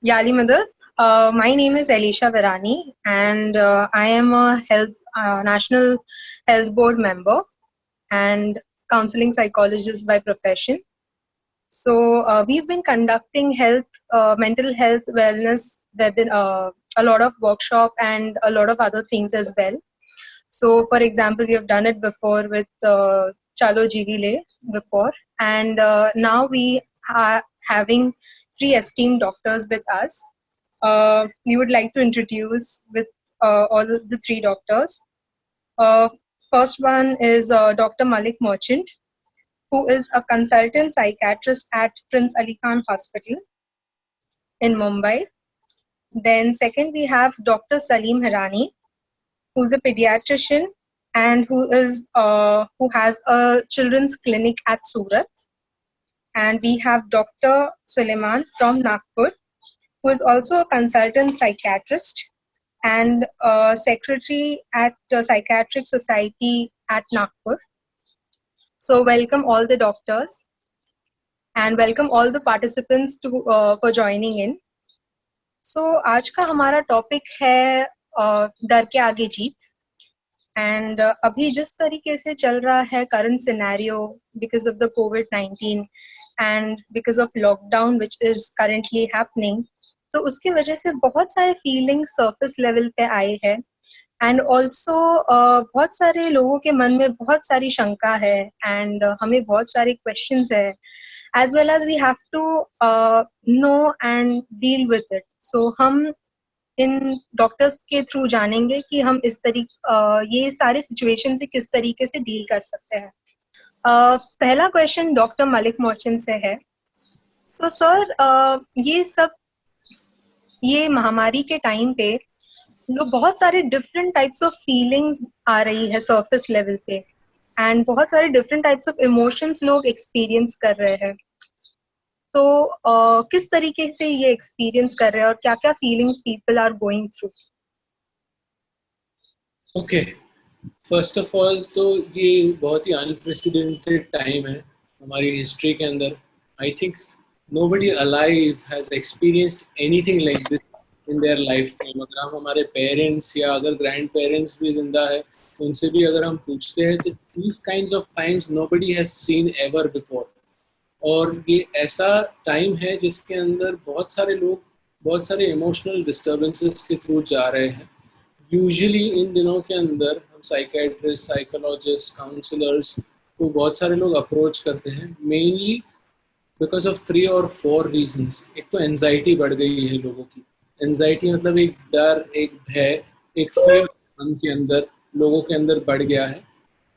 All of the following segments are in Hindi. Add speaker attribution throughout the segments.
Speaker 1: Yali Mother. My name is Elisha Virani, and I am a National Health Board member and counseling psychologist by profession. So we've been conducting mental health, wellness, a lot of workshop and a lot of other things as well. So, for example, we have done it before with Chalo Jivile before, and now we are having three esteemed doctors with us. We would like to introduce with all of the three doctors. Uh, First one is Dr. Malik Merchant, who is a consultant psychiatrist at Prince Ali Khan Hospital in Mumbai. Then second, we have Dr. Salim Hirani, who's a pediatrician and who has a children's clinic at Surat. And we have Dr. Suleiman from Nagpur, who is also a consultant psychiatrist and secretary at the Psychiatric Society at Nagpur. So welcome all the doctors and welcome all the participants for joining in. So आज का हमारा टॉपिक है डर के आगे जीत. एंड अभी जिस तरीके से चल रहा है current scenario because of the covid and because of lockdown which is currently happening, तो उसकी वजह से बहुत सारे फीलिंग्स सरफेस लेवल पे आए हैं एंड ऑल्सो बहुत सारे लोगों के मन में बहुत सारी शंका है एंड हमें बहुत सारे क्वेश्चंस है, as well as we have to know and deal with it. So हम इन डॉक्टर्स के थ्रू जानेंगे कि हम ये सारे सिचुएशन से किस तरीके से डील कर सकते हैं. पहला क्वेश्चन डॉक्टर मलिक मर्चेंट से है. सो सर, ये महामारी के टाइम पे लोग बहुत सारे डिफरेंट टाइप्स ऑफ फीलिंग्स आ रही है सरफेस लेवल पे एंड बहुत सारे डिफरेंट टाइप्स ऑफ इमोशंस लोग एक्सपीरियंस कर रहे हैं. तो किस तरीके से ये एक्सपीरियंस कर रहे हैं और क्या क्या feelings people are going through?
Speaker 2: Okay, first of all तो ये बहुत ही अनप्रेसिडेंटेड टाइम है हमारी हिस्ट्री के अंदर. I think nobody alive has experienced anything like this in their life time. अगर हम हमारे पेरेंट्स या अगर ग्रैंड पेरेंट्स भी जिंदा है तो उनसे भी अगर हम पूछते हैं तो these kinds of times nobody has seen ever before. और ये ऐसा टाइम है जिसके अंदर बहुत सारे लोग बहुत सारे इमोशनल डिस्टर्बेंसेस के थ्रू जा रहे हैं. यूजुअली इन दिनों के अंदर हम साइकियाट्रिस्ट, साइकोलॉजिस्ट, काउंसलर्स को बहुत सारे लोग अप्रोच करते हैं mainly because of 3 or 4 reasons. एक तो एंजाइटी बढ़ गई है लोगों की. एंजाइटी मतलब एक डर, एक भय, एक फियर मन के अंदर लोगों के अंदर बढ़ गया है.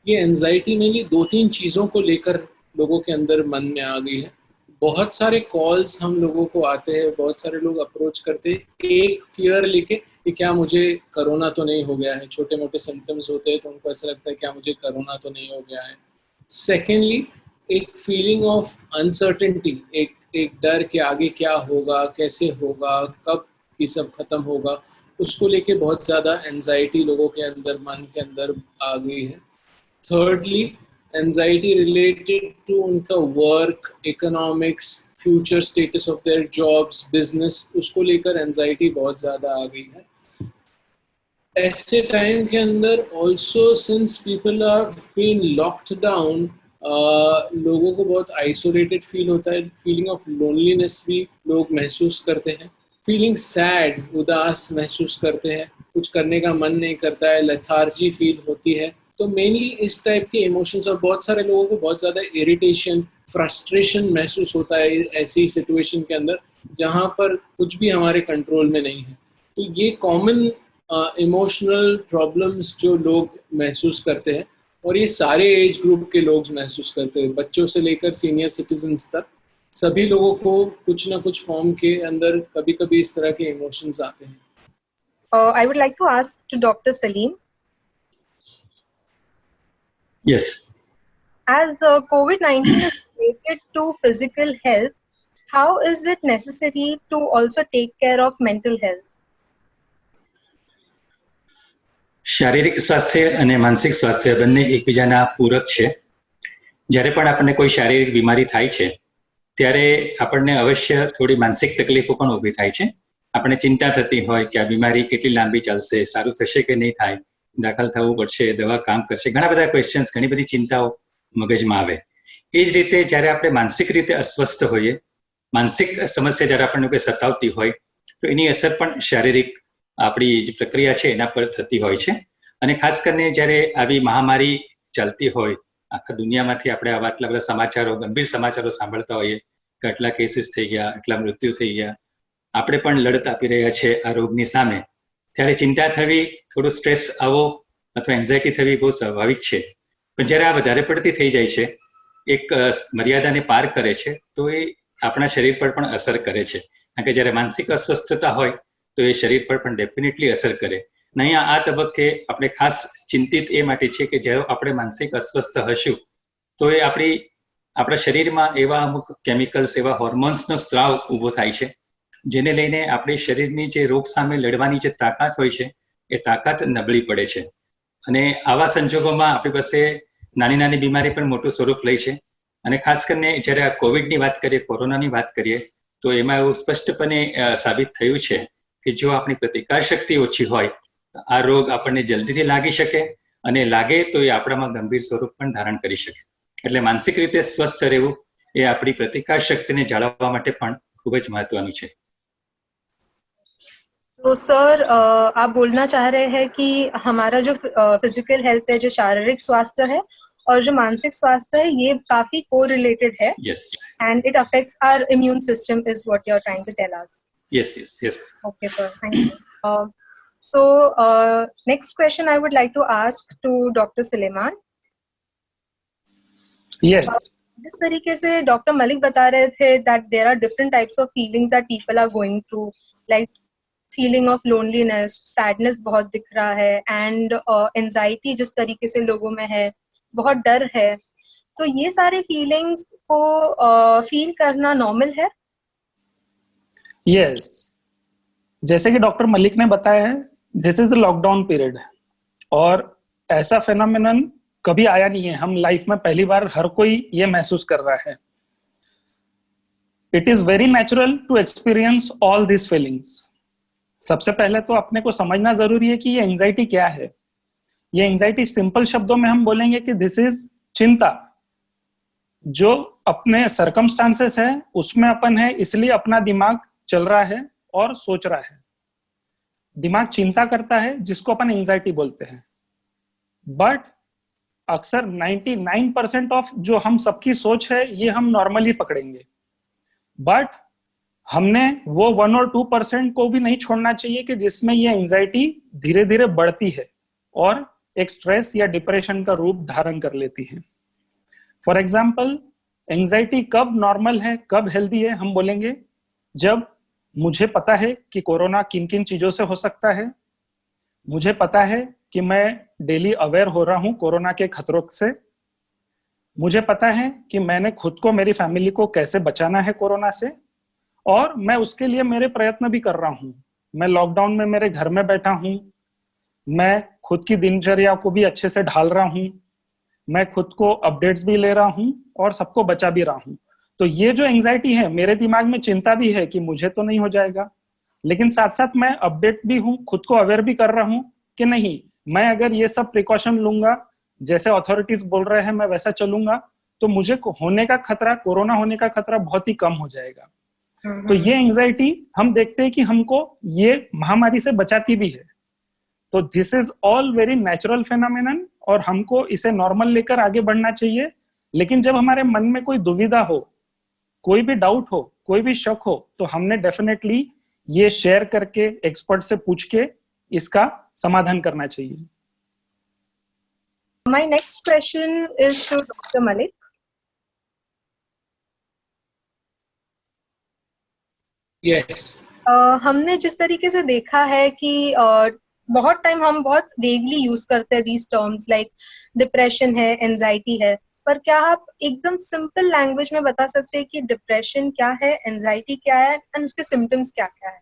Speaker 2: ये एंजाइटी मेनली 2-3 चीज़ों को लेकर लोगों के अंदर मन में आ गई है. बहुत सारे कॉल्स हम लोगों को आते हैं, बहुत सारे लोग अप्रोच करते हैं एक फियर लेके कि क्या मुझे कोरोना तो नहीं हो गया है. छोटे मोटे सिम्टम्स होते हैं तो उनको ऐसा लगता है क्या मुझे कोरोना तो नहीं हो गया है. सेकेंडली एक फीलिंग ऑफ अनसर्टेनिटी, एक डर के आगे क्या होगा, कैसे होगा, कब ये सब खत्म होगा, उसको लेके बहुत ज़्यादा एंजाइटी लोगों के अंदर मन के अंदर आ गई है. थर्डली एंजाइटी रिलेटेड टू उनका work, economics, future status of their jobs, business, उसको लेकर एंजाइटी बहुत ज़्यादा आ गई है. ऐसे टाइम के अंदर also since people are been locked down, लोगों को बहुत आइसोलेटेड फील होता है. फीलिंग ऑफ लोनलीनेस भी लोग महसूस करते हैं. फीलिंग सैड, उदास महसूस करते हैं. कुछ करने का मन नहीं करता है, लेथार्जी फील होती है. तो मेनली इस टाइप के इमोशंस, और बहुत सारे लोगों को बहुत ज़्यादा इरिटेशन, फ्रस्ट्रेशन महसूस होता है ऐसी सिचुएशन के अंदर जहाँ पर कुछ भी हमारे कंट्रोल में नहीं है. तो ये कॉमन इमोशनल प्रॉब्लम्स जो लोग महसूस करते हैं और ये सारे एज ग्रुप के लोग महसूस करते हैं, बच्चों से लेकर सीनियर सिटीजन्स तक सभी लोगों को कुछ ना कुछ फॉर्म के अंदर कभी कभी इस तरह के इमोशंस आते हैं.
Speaker 1: I would like to ask to Dr. Salim.
Speaker 3: Yes.
Speaker 1: As COVID-19 is related to physical health, how is it necessary to also take care of mental health?
Speaker 3: શારીરિક સ્વાસ્થ્ય અને માનસિક સ્વાસ્થ્ય બંને એકબીજાના પૂરક છે. જ્યારે પણ આપણને કોઈ શારીરિક બીમારી થાય છે ત્યારે આપણને અવશ્ય થોડી માનસિક તકલીફો પણ ઊભી થાય છે. આપણે ચિંતા થતી હોય કે આ બીમારી કેટલી લાંબી ચાલશે, સારું થશે કે નહીં થાય, દાખલ થવું પડશે, દવા કામ કરશે, ઘણા બધા ક્વેશ્ચન્સ, ઘણી બધી ચિંતાઓ મગજમાં આવે. એ જ રીતે જ્યારે આપણે માનસિક રીતે અસ્વસ્થ હોઈએ, માનસિક સમસ્યા જ્યારે આપણને કોઈ સતાવતી હોય, તો એની અસર પણ શારીરિક આપણી જે પ્રક્રિયા છે એના પર થતી હોય છે. અને ખાસ કરીને જ્યારે આવી મહામારી ચાલતી હોય, આખા દુનિયામાંથી આપણે આવા આટલા બધા સમાચારો, ગંભીર સમાચારો સાંભળતા હોઈએ કે આટલા કેસીસ થઈ ગયા, આટલા મૃત્યુ થઈ ગયા, આપણે પણ લડત આપી રહ્યા છે આ રોગની સામે, ત્યારે ચિંતા થવી, થોડો સ્ટ્રેસ આવવો અથવા એન્ઝાયટી થવી બહુ સ્વાભાવિક છે. પણ જ્યારે આ વધારે પડતી થઈ જાય છે, એક મર્યાદાને પાર કરે છે, તો એ આપણા શરીર પર પણ અસર કરે છે. કારણ કે જ્યારે માનસિક અસ્વસ્થતા હોય તો એ શરીર પર પણ ડેફિનેટલી અસર કરે. અહીંયા આ તબક્કે આપણે ખાસ ચિંતિત એ માટે છે કે જ્યારે આપણે માનસિક અસ્વસ્થ હશું તો એ આપણા શરીરમાં એવા અમુક કેમિકલ્સ, એવા હોર્મોન્સનો સ્ત્રાવ ઊભો થાય છે, જેને લઈને આપણી શરીરની જે રોગ સામે લડવાની જે તાકાત હોય છે એ તાકાત નબળી પડે છે. અને આવા સંજોગોમાં આપણી પાસે નાની નાની બીમારી પણ મોટું સ્વરૂપ લે છે. અને ખાસ કરીને જ્યારે આ કોવિડની વાત કરીએ, કોરોનાની વાત કરીએ, તો એમાં એવું સ્પષ્ટપણે સાબિત થયું છે કે જો આપણી પ્રતિકાર શક્તિ ઓછી હોય, આ રોગ આપણને જલ્દીથી લાગી શકે, અને લાગે તો એ આપણામાં ગંભીર સ્વરૂપ પણ ધારણ કરી શકે. એટલે માનસિક રીતે સ્વસ્થ રહેવું એ આપણી પ્રતિકાર શક્તિને જાળવવા માટે પણ ખૂબ જ મહત્વનું છે.
Speaker 1: तो सर आप बोलना चाह रहे हैं कि हमारा जो फिजिकल हेल्थ है, जो शारीरिक स्वास्थ्य है और जो मानसिक स्वास्थ्य है, ये काफी कोरिलेटेड है.
Speaker 3: Yes.
Speaker 1: And it affects our immune system is what you're trying to tell us.
Speaker 3: Yes.
Speaker 1: Okay, sir. Thank you. So, next question I would like to ask to Dr. Suleiman.
Speaker 4: Yes.
Speaker 1: जिस तरीके से डॉक्टर मलिक बता रहे थे that there are different types of feelings that people are going through, like feeling of loneliness, sadness बहुत दिख रहा है, and anxiety जिस तरीके से लोगों में है, बहुत डर है, तो ये सारे फीलिंग्स को फील करना नॉर्मल है?
Speaker 4: यस, जैसे कि डॉक्टर मलिक ने बताया है, this is the lockdown period, और ऐसा फेनोमेनन कभी आया नहीं है. हम लाइफ में पहली बार हर कोई ये महसूस कर रहा है. It is very natural to experience all this feelings. सबसे पहले तो अपने को समझना जरूरी है कि ये एंजाइटी क्या है. ये एंजाइटी सिंपल शब्दों में हम बोलेंगे कि दिस इज चिंता. जो अपने सर्कमस्टांसेस है उसमें अपन है, इसलिए अपना दिमाग चल रहा है और सोच रहा है. दिमाग चिंता करता है, जिसको अपन एंजाइटी बोलते हैं. बट अक्सर 99% ऑफ जो हम सबकी सोच है ये हम नॉर्मली पकड़ेंगे. बट हमने वो 1 और 2% को भी नहीं छोड़ना चाहिए कि जिसमें ये एंजाइटी धीरे धीरे बढ़ती है और एक स्ट्रेस या डिप्रेशन का रूप धारण कर लेती है. फॉर एग्जाम्पल, एंजाइटी कब नॉर्मल है, कब हेल्दी है, हम बोलेंगे जब मुझे पता है कि कोरोना किन किन चीजों से हो सकता है, मुझे पता है कि मैं डेली अवेयर हो रहा हूं कोरोना के खतरों से, मुझे पता है कि मैंने खुद को, मेरी फैमिली को कैसे बचाना है कोरोना से, और मैं उसके लिए मेरे प्रयत्न भी कर रहा हूं. मैं लॉकडाउन में मेरे घर में बैठा हूं, मैं खुद की दिनचर्या को भी अच्छे से ढाल रहा हूं, मैं खुद को अपडेट्स भी ले रहा हूं और सबको बचा भी रहा हूं. तो ये जो एंजाइटी है, मेरे दिमाग में चिंता भी है कि मुझे तो नहीं हो जाएगा, लेकिन साथ साथ मैं अपडेट भी हूं, खुद को अवेयर भी कर रहा हूं कि नहीं, मैं अगर ये सब प्रिकॉशन लूंगा, जैसे अथॉरिटीज बोल रहे हैं मैं वैसा चलूंगा, तो मुझे होने का खतरा, कोरोना होने का खतरा बहुत ही कम हो जाएगा. तो ये एंजाइटी हम देखते हैं कि हमको ये महामारी से बचाती भी है. तो this is all very natural phenomenon, और हमको इसे नॉर्मल लेकर आगे बढ़ना चाहिए. लेकिन जब हमारे मन में कोई दुविधा हो, कोई भी डाउट हो, कोई भी शक हो, तो हमने डेफिनेटली ये शेयर करके, एक्सपर्ट से पूछ के इसका समाधान करना चाहिए.
Speaker 1: My next question is to Dr. Malik.
Speaker 2: Yes.
Speaker 1: हमने जिस तरीके से देखा है कि बहुत टाइम हम बहुत वेगली यूज करते हैं these terms like डिप्रेशन है, एंजाइटी है, पर क्या आप एकदम सिंपल लैंग्वेज में बता सकते हैं कि डिप्रेशन क्या है, एंजाइटी क्या है, एंड उसके सिम्टम्स क्या क्या है?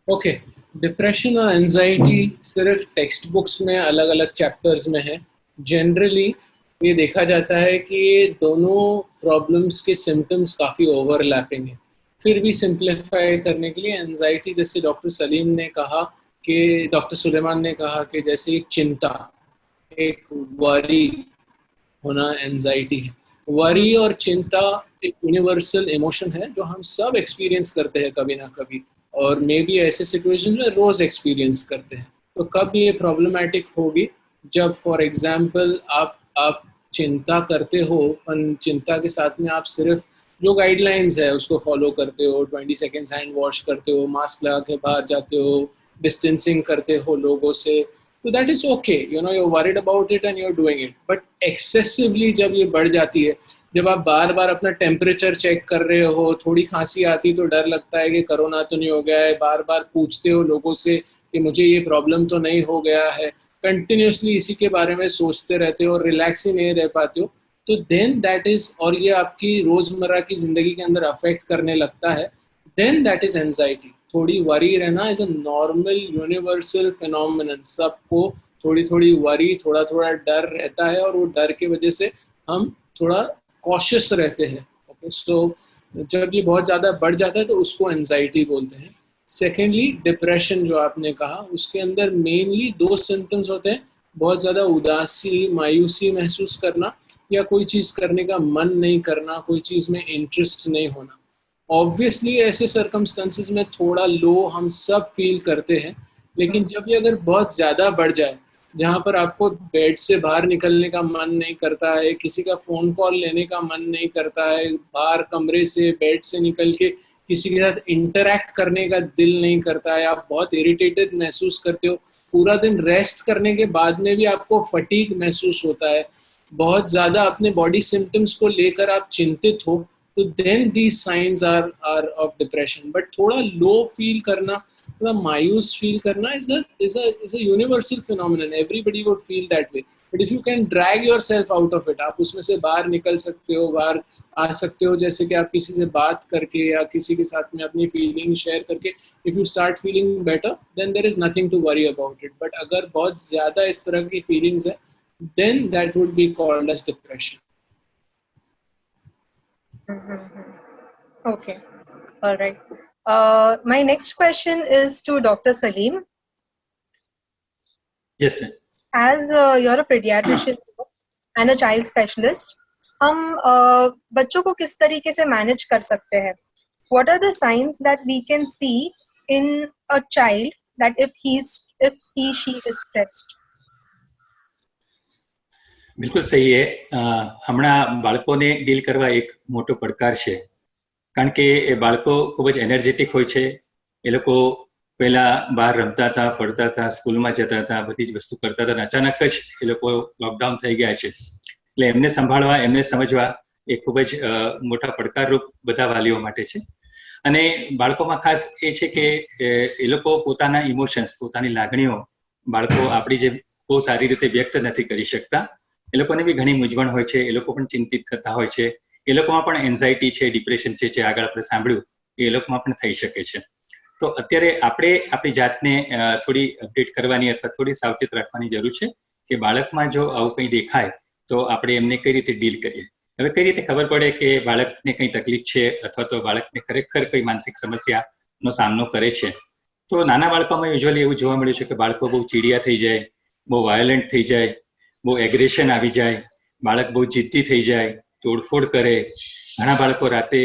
Speaker 2: ओके, डिप्रेशन और एंजाइटी सिर्फ टेक्स्ट बुक्स में अलग अलग चैप्टर्स में है. जनरली ये देखा जाता है कि ये दोनों प्रॉब्लम्स के सिम्टम्स काफ़ी ओवरलैपिंग है। फिर भी सिंप्लीफाई करने के लिए एंजाइटी, जैसे डॉक्टर सलीम ने कहा कि डॉक्टर सुलेमान ने कहा कि जैसे एक चिंता, एक वरी होना एंजाइटी है। वरी और चिंता एक यूनिवर्सल इमोशन है जो हम सब एक्सपीरियंस करते हैं कभी ना कभी, और मे बी ऐसे सिचुएशन में रोज एक्सपीरियंस करते हैं। तो कब ये प्रॉब्लमैटिक होगी? जब फॉर एग्जांपल आप चिंता करते हो, पर चिंता के साथ में आप सिर्फ जो गाइडलाइंस है उसको फॉलो करते हो, 20 सेकेंड्स हैंड वॉश करते हो, मास्क लगा के बाहर जाते हो, डिस्टेंसिंग करते हो लोगों से, तो that is okay, you know, you are worried about it and you are doing it. But excessively जब ये बढ़ जाती है, जब आप बार बार अपना टेम्परेचर चेक कर रहे हो, थोड़ी खांसी आती तो डर लगता है कि कोरोना तो नहीं हो गया है, बार बार पूछते हो लोगों से कि मुझे ये प्रॉब्लम तो नहीं हो गया है, कंटिन्यूसली इसी के बारे में सोचते रहते हो और रिलैक्स ही नहीं रह पाते हो, तो देन दैट इज, और ये आपकी रोजमर्रा की जिंदगी के अंदर अफेक्ट करने लगता है, देन दैट इज एंजाइटी। थोड़ी वरी रहना is a normal universal phenomenon. सबको थोड़ी थोड़ी वरी, थोड़ा थोड़ा डर रहता है, और वो डर की वजह से हम थोड़ा कॉशियस रहते हैं। ओके, सो जब ये बहुत ज़्यादा बढ़ जाता है तो उसको एंजाइटी बोलते हैं। सेकेंडली, डिप्रेशन जो आपने कहा, उसके अंदर मेनली 2 सिम्टम्स होते हैं, बहुत ज़्यादा उदासी, मायूसी महसूस करना, या कोई चीज़ करने का मन नहीं करना, कोई चीज़ में इंटरेस्ट नहीं होना। ऑब्वियसली ऐसे सर्कमस्टेंसेस में थोड़ा लो हम सब फील करते हैं, लेकिन जब ये अगर बहुत ज़्यादा बढ़ जाए, जहाँ पर आपको बेड से बाहर निकलने का मन नहीं करता है, किसी का फ़ोन कॉल लेने का मन नहीं करता है, बाहर कमरे से, बेड से निकल के किसी के साथ इंटरैक्ट करने का दिल नहीं करता है, आप बहुत इरिटेटेड महसूस करते हो, पूरा दिन रेस्ट करने के बाद में भी आपको फटीग महसूस होता है, बहुत ज़्यादा अपने बॉडी सिम्टम्स को लेकर आप चिंतित हो, तो then these signs are of depression. But थोड़ा लो फील करना, थोड़ा मायूस फील करना is a universal phenomenon. Everybody would feel that way. But if you can drag yourself out of it, आप उसमें से बाहर निकल सकते हो, बाहर आ सकते हो, जैसे कि आप किसी से बात करके या किसी के साथ में अपनी फीलिंग शेयर करके, if you start feeling better, then there is nothing to worry about it. But अगर बहुत ज़्यादा इस तरह की फीलिंग्स है, then that would be called as depression.
Speaker 1: Okay, all right. My next question is to Dr. Salim.
Speaker 3: Yes, sir.
Speaker 1: As you're a pediatrician and a child specialist, हम बच्चों को किस तरीके से मैनेज कर सकते हैं? What are the signs that we can see in a child that if she is stressed?
Speaker 3: બિલકુલ સહી है. હમણાં બાળકોને ડીલ કરવા એક મોટો પડકાર છે, કારણ કે એ બાળકો ખૂબ જ એનર્જેટિક હોય છે. એ લોકો પહેલા બહાર રમતા હતા, ફરતા હતા, સ્કૂલમાં જતા હતા, બધી જ વસ્તુ કરતા હતા, અચાનક જ એ લોકો લોકડાઉન થઈ ગયા છે. એટલે એમને સંભાળવા, એમને સમજવા એ ખૂબ જ મોટા પડકારરૂપ બધા વાલીઓ માટે છે. અને બાળકોમાં ખાસ એ છે કે એ લોકો પોતાના ઇમોશન્સ, પોતાની લાગણીઓ બાળકો આપણી જે બહુ સારી રીતે વ્યક્ત નથી કરી શકતા. એ લોકોને બી ઘણી મૂંઝવણ હોય છે, એ લોકો પણ ચિંતિત થતા હોય છે, એ લોકોમાં પણ એન્ઝાઇટી છે, ડિપ્રેશન છે, જે આગળ આપણે સાંભળ્યું એ લોકોમાં પણ થઈ શકે છે. તો અત્યારે આપણે આપણી જાતને થોડી અપડેટ કરવાની અથવા થોડી સાવચેત રાખવાની જરૂર છે કે બાળકમાં જો આવું કંઈ દેખાય તો આપણે એમને કઈ રીતે ડીલ કરીએ. હવે કઈ રીતે ખબર પડે કે બાળકને કંઈ તકલીફ છે અથવા તો બાળકને ખરેખર કઈ માનસિક સમસ્યાનો સામનો કરે છે? તો નાના બાળકોમાં યુઝ્યુઅલી એવું જોવા મળ્યું છે કે બાળકો બહુ ચીડિયા થઈ જાય, બહુ વાયોલન્ટ થઈ જાય, બહુ એગ્રેશન આવી જાય, બાળક બહુ જિદ્દી થઈ જાય, તોડફોડ કરે, ઘણા બાળકો રાતે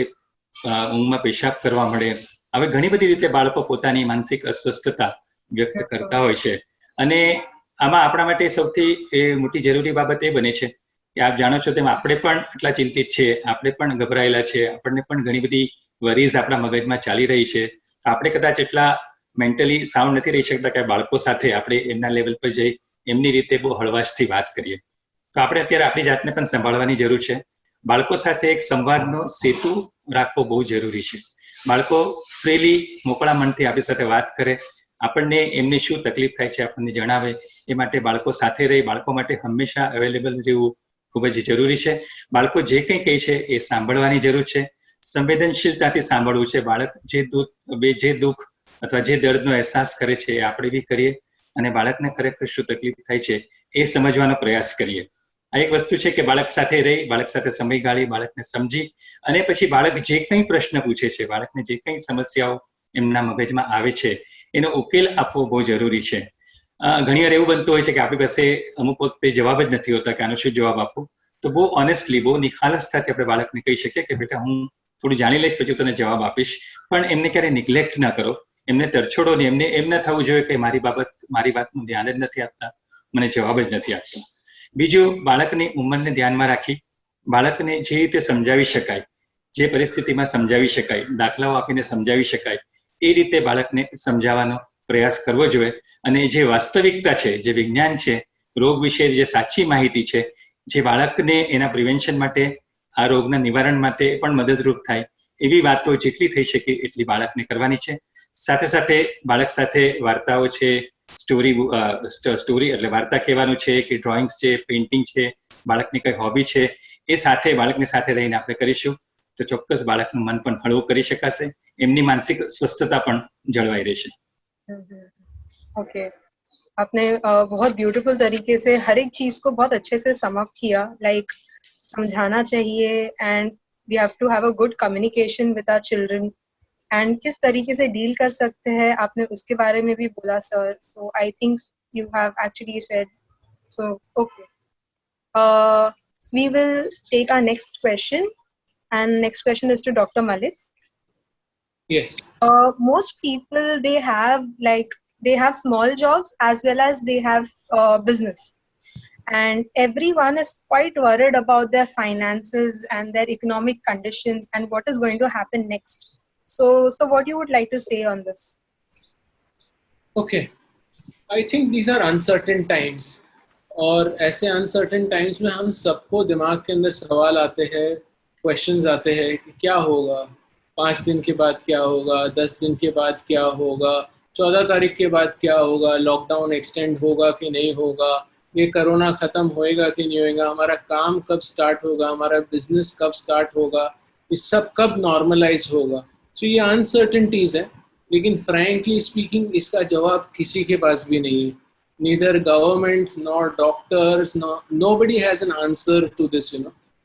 Speaker 3: ઊંઘમાં પેશાબ કરવા મળે. હવે ઘણી બધી રીતે બાળકો પોતાની માનસિક અસ્વસ્થતા વ્યક્ત કરતા હોય છે. અને આમાં આપણા માટે સૌથી મોટી જરૂરી બાબત એ બને છે કે આપ જાણો છો તેમ આપણે પણ આટલા ચિંતિત છે, આપણે પણ ગભરાયેલા છે, આપણને પણ ઘણી બધી વરીઝ આપણા મગજમાં ચાલી રહી છે. આપણે કદાચ એટલા મેન્ટલી સાઉન્ડ નથી રહી શકતા કે બાળકો સાથે આપણે એમના લેવલ પર જઈ એમની રીતે બહુ હળવાશથી વાત કરીએ. તો આપણે અત્યારે આપણી જાતને પણ સંભાળવાની જરૂર છે. બાળકો સાથે એક સંવાદનો સેતુ રાખવો બહુ જરૂરી છે. બાળકો ફ્રીલી, મોકળા મનથી આપણી સાથે વાત કરે, આપણને એમને શું તકલીફ થાય છે આપણને જણાવે. એ માટે બાળકો સાથે રહી, બાળકો માટે હંમેશા અવેલેબલ રહેવું ખૂબ જ જરૂરી છે. બાળકો જે કંઈ કહે છે એ સાંભળવાની જરૂર છે, સંવેદનશીલતાથી સાંભળવું છે. બાળક જે દુઃખ અથવા જે દર્દનો અહેસાસ કરે છે એ આપણે બી કરીએ અને બાળકને ખરેખર શું તકલીફ થાય છે એ સમજવાનો પ્રયાસ કરીએ. આ એક વસ્તુ છે કે બાળક સાથે રહી, બાળક સાથે સમય ગાળી, બાળકને સમજી અને પછી બાળક જે કંઈ પ્રશ્ન પૂછે છે, બાળકને જે કંઈ સમસ્યાઓ એમના મગજમાં આવે છે એનો ઉકેલ આપવો બહુ જરૂરી છે. ઘણીવાર એવું બનતું હોય છે કે આપણી પાસે અમુક વખતે જવાબ જ નથી હોતા કે આનો શું જવાબ આપવો. તો બહુ ઓનેસ્ટલી, બહુ નિખાલસતાથી આપણે બાળકને કહી શકીએ કે બેટા હું થોડું જાણી લઈશ પછી તને જવાબ આપીશ, પણ એમને ક્યારેય નિગ્લેક્ટ ના કરો, એમને તરછોડો નહીં. એમ ના થવું જોઈએ કે મારી વાતનું ધ્યાન જ નથી આપતા, મને જવાબ જ નથી આપતા. બીજું, બાળકની ઉંમરને ધ્યાનમાં રાખી બાળકને જે રીતે સમજાવી શકાય, જે પરિસ્થિતિમાં સમજાવી શકાય, દાખલાઓ આપીને સમજાવી શકાય, એ રીતે બાળકને સમજાવવાનો પ્રયાસ કરવો જોઈએ. અને જે વાસ્તવિકતા છે, જે વિજ્ઞાન છે, રોગ વિશે જે સાચી માહિતી છે, જે બાળકને એના પ્રિવેન્શન માટે, આ રોગના નિવારણ માટે પણ મદદરૂપ થાય, એવી વાતો જેટલી થઈ શકે એટલી બાળકને કરવાની છે. સાથે સાથે બાળક સાથે વાર્તાઓ છે, સ્ટોરી એટલે વાર્તા કહેવાનું છે કે ડ્રોઈંગ્સ છે, પેઇન્ટિંગ છે, બાળકની કઈ હોબી છે, એ સાથે બાળકની સાથે રહીને આપણે કરીશું તો ચોક્કસ બાળકનું મન પણ હળવું કરી શકાશે, એમની માનસિક સ્વસ્થતા પણ જળવાઈ રહેશે.
Speaker 1: ओके, आपने बहुत ब्यूटीफुल तरीके से हर एक चीज को बहुत अच्छे से समअप किया. लाइक समझाना चाहिए and we have to have a good communication with our children and किस तरीके से डील कर सकते हैं आपने उसके बारे में भी बोला sir. So I think you have actually said so. Okay, we will take our next question, and next question is to Dr. Malik.
Speaker 2: Yes.
Speaker 1: Most people, they have small jobs as well as they have business, and everyone is quite worried about their finances and their economic conditions and what is going to happen next. So what you would like to say on this?
Speaker 2: Okay, I think these are uncertain times. और ऐसे अनसर्टेन टाइम्स में हम सबको दिमाग के अंदर सवाल आते हैं, क्वेश्चंस आते हैं कि क्या होगा, 5 दिन के बाद क्या होगा, 10 दिन के बाद क्या होगा, 14 तारीख के बाद क्या होगा, लॉकडाउन एक्सटेंड होगा कि नहीं होगा, ये कोरोना ख़त्म होएगा कि नहीं होएगा, हमारा काम कब स्टार्ट होगा, हमारा बिजनेस कब स्टार्ट होगा, ये सब कब नॉर्मलाइज होगा. सो ये अनसर्टेनिटीज़ है, लेकिन फ्रैंकली स्पीकिंग इसका जवाब किसी के पास भी नहीं है. Neither government nor doctors, nobody has an answer to this.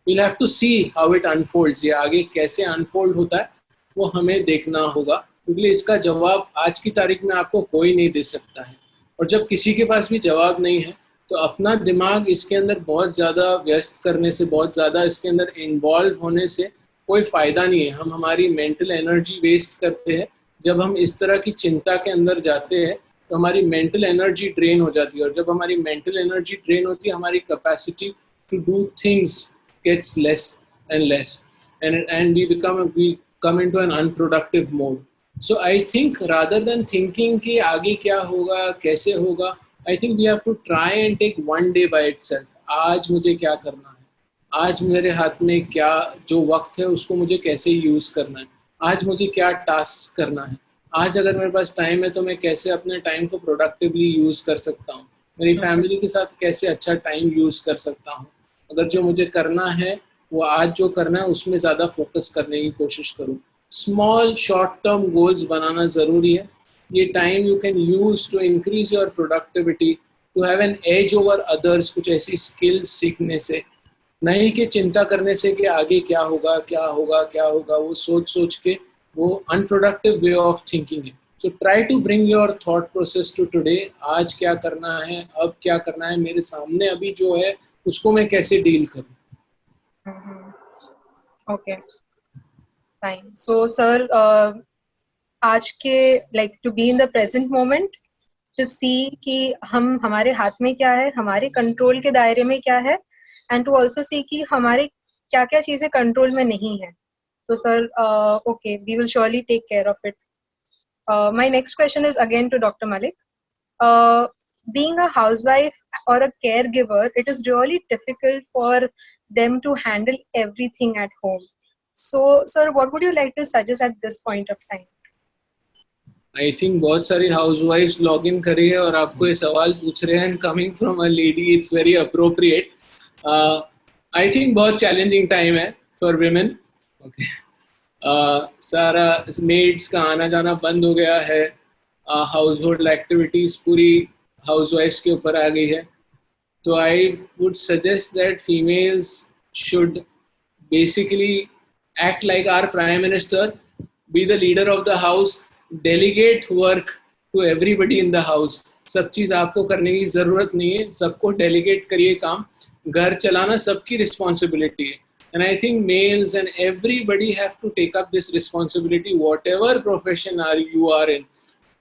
Speaker 2: We'll have to see how it unfolds. ये आगे कैसे unfold होता है वो हमें देखना होगा, क्योंकि इसका जवाब आज की तारीख में आपको कोई नहीं दे सकता है. और जब किसी के पास भी जवाब नहीं है तो अपना दिमाग इसके अंदर बहुत ज़्यादा व्यस्त करने से, बहुत ज़्यादा इसके अंदर इन्वॉल्व होने से कोई फ़ायदा नहीं है. हम हमारी मेंटल एनर्जी वेस्ट करते हैं. जब हम इस तरह की चिंता के अंदर जाते हैं तो हमारी मेंटल एनर्जी ड्रेन हो जाती है, और जब हमारी मेंटल एनर्जी ड्रेन होती है हमारी capacity to do things gets less and less, and we come into an unproductive mode. So I think rather than thinking कि आगे क्या होगा, कैसे होगा, I think we have to try and take one day by itself. आज मुझे क्या करना है, आज मेरे हाथ में क्या जो वक्त है उसको मुझे कैसे यूज़ करना है, आज मुझे क्या टास्क करना है, आज अगर मेरे पास टाइम है तो मैं कैसे अपने टाइम को प्रोडक्टिवली यूज़ कर सकता हूँ, मेरी फैमिली के साथ कैसे अच्छा टाइम यूज़ कर सकता हूँ. अगर जो मुझे करना है वो आज जो करना है उसमें ज़्यादा फोकस करने की कोशिश करूँ. स्मॉल शॉर्ट टर्म गोल्स बनाना ज़रूरी है. ये time you can use to increase your productivity, to have an edge over others. कुछ ऐसी स्किल्स सीखने से, नहीं कि चिंता करने से कि आगे क्या होगा क्या होगा क्या होगा, वो सोच के वो अनप्रोडक्टिव वे ऑफ थिंकिंग है. So try to bring your thought process to today. आज क्या करना है, अब क्या करना है, मेरे सामने अभी जो है उसको मैं कैसे डील करूं.
Speaker 1: Okay, fine. सो सर, आज के like to be in the present moment, to see कि हम हमारे हाथ में क्या है, हमारे कंट्रोल के दायरे में क्या है, एंड टू ऑल्सो सी कि हमारे क्या क्या चीजें कंट्रोल में नहीं है. So sir, okay, we will surely take care of it. My next question is again to Dr. Malik. Being a housewife or a caregiver, it is really difficult for them to handle everything at home. So sir, what would you like to suggest at this point of time?
Speaker 2: I think बहुत सारी housewives log in करी है और आपको ये सवाल पूछ रहे हैं, and coming from a lady, it's very appropriate. I think बहुत challenging time है for women. Okay. सारा मेड्स का आना जाना बंद हो गया है, हाउस होल्ड एक्टिविटीज़ पूरी हाउस वाइफ्स के ऊपर आ गई है. So I would suggest that females should basically act like our Prime Minister, be the leader of the house, delegate work to everybody in the house. सब चीज़ आपको करने की ज़रूरत नहीं है, सबको delegate करिए काम, घर चलाना सबकी responsibility है. And I think males and everybody have to take up this responsibility, whatever profession you are in,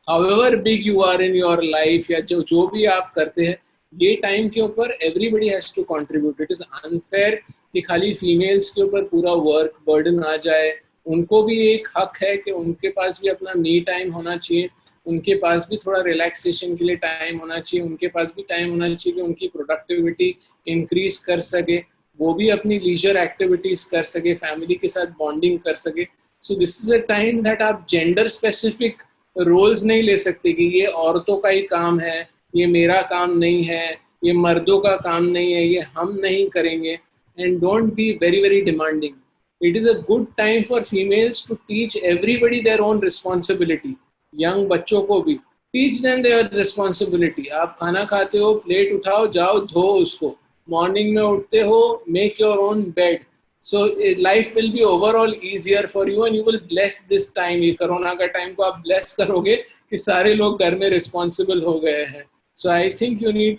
Speaker 2: however big you are in your life, या जो भी आप करते हैं, ये टाइम के ऊपर everybody has to contribute. It is unfair कि खाली फीमेल्स के ऊपर पूरा वर्क बर्डन आ जाए. उनको भी एक हक है कि उनके पास भी अपना मी टाइम होना चाहिए, उनके पास भी थोड़ा रिलैक्सेशन के लिए टाइम होना चाहिए, उनके पास भी टाइम होना चाहिए कि उनकी प्रोडक्टिविटी इंक्रीज कर सके, वो भी अपनी लीजर एक्टिविटीज कर सके, फैमिली के साथ बॉन्डिंग कर सके. So this is a time that आप जेंडर स्पेसिफिक रोल्स नहीं ले सकते कि ये औरतों का ही काम है, ये मेरा काम नहीं है, ये मर्दों का काम नहीं है, ये हम नहीं करेंगे. And don't be very demanding. It is a good time for females to teach everybody their own responsibility. Young बच्चों को भी teach them their responsibility. आप खाना खाते हो, प्लेट उठाओ, जाओ धो उसको. मॉर्निंग में उठते हो, make your own bed. So life will be overall easier for you and you will bless this time. ये कोरोना का टाइम को आप bless करोगे कि सारे लोग घर में responsible हो गए हैं. So I think you need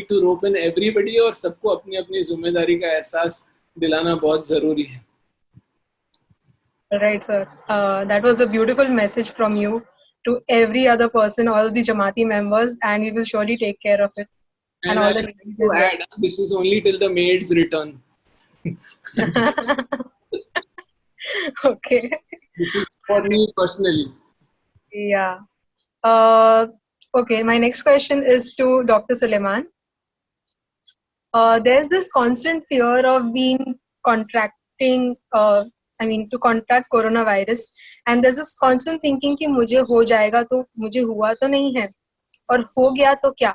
Speaker 2: to rope in everybody और सबको अपनी अपनी जिम्मेदारी का एहसास दिलाना बहुत जरूरी है.
Speaker 1: Right, sir. That was a beautiful message from you to every other person, all the Jamaati members, and we will surely take care of it.
Speaker 2: And
Speaker 1: all
Speaker 2: I
Speaker 1: the
Speaker 2: like
Speaker 1: ladies
Speaker 2: to
Speaker 1: as well.
Speaker 2: add, this is only till the maids return.
Speaker 1: Okay.
Speaker 2: This is for me personally.
Speaker 1: Yeah. Okay, my next question is to Dr. Suleiman. There's this constant fear of to contract coronavirus, and there's this constant thinking कि मुझे हो जाएगा तो मुझे हुआ तो नहीं है, और हो गया तो क्या?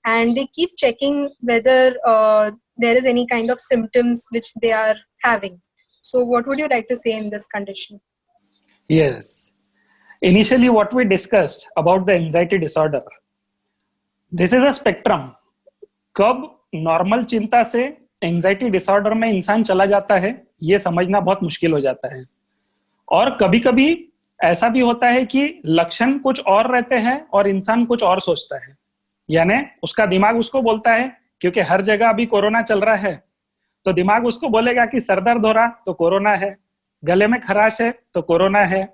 Speaker 1: And they keep checking whether there is any kind of symptoms which they are having. So what would you like to say in this condition?
Speaker 4: Yes. Initially, what we discussed about the anxiety disorder, this is a spectrum. कब नॉर्मल चिंता से एंजाइटी डिसऑर्डर में इंसान चला जाता है, ये समझना बहुत मुश्किल हो जाता है. और कभी कभी ऐसा भी होता है कि लक्षण कुछ और रहते हैं और इंसान कुछ और सोचता है. यानी उसका दिमाग उसको बोलता है, क्योंकि हर जगह अभी कोरोना चल रहा है, तो दिमाग उसको बोलेगा कि सर दर्द हो रहा तो कोरोना है, गले में खराश है तो कोरोना है,